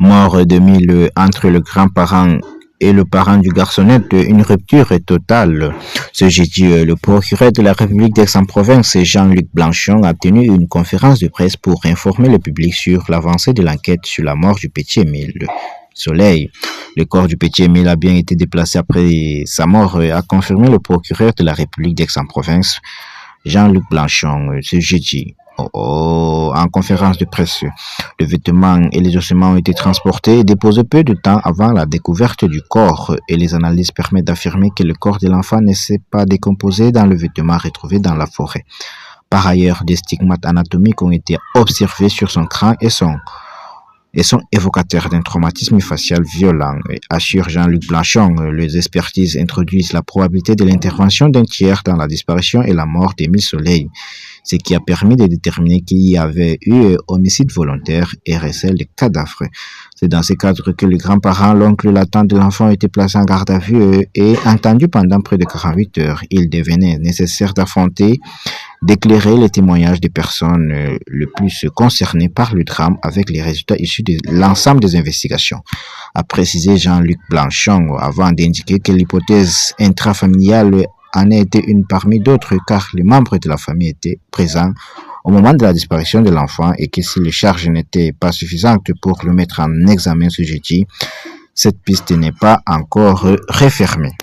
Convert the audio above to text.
Mort de mille entre le grand-parent et le parent du garçonnette, une rupture est totale. Ce jeudi, le procureur de la République d'Aix-en-Provence, Jean-Luc Blanchon, a tenu une conférence de presse pour informer le public sur l'avancée de l'enquête sur la mort du petit Émile Soleil. Le corps du petit Émile a bien été déplacé après sa mort, a confirmé le procureur de la République d'Aix-en-Provence, Jean-Luc Blanchon, ce jeudi. En conférence de presse, le vêtement et les ossements ont été transportés et déposés peu de temps avant la découverte du corps et les analyses permettent d'affirmer que le corps de l'enfant ne s'est pas décomposé dans le vêtement retrouvé dans la forêt. Par ailleurs, des stigmates anatomiques ont été observés sur son crâne et sont évocateurs d'un traumatisme facial violent, assure Jean-Luc Blanchon. Les expertises introduisent la probabilité de l'intervention d'un tiers dans la disparition et la mort d'Émile Soleil, ce qui a permis de déterminer qu'il y avait eu homicide volontaire et recel de cadavres. C'est dans ce cadre que le grand-parent, l'oncle et la tante de l'enfant ont été placés en garde à vue et entendus pendant près de 48 heures. Il devenait nécessaire d'éclairer les témoignages des personnes les plus concernées par le drame avec les résultats issus de l'ensemble des investigations, a précisé Jean-Luc Blanchon, avant d'indiquer que l'hypothèse intrafamiliale en a été une parmi d'autres car les membres de la famille étaient présents au moment de la disparition de l'enfant et que si les charges n'étaient pas suffisantes pour le mettre en examen ce jeudi, cette piste n'est pas encore refermée.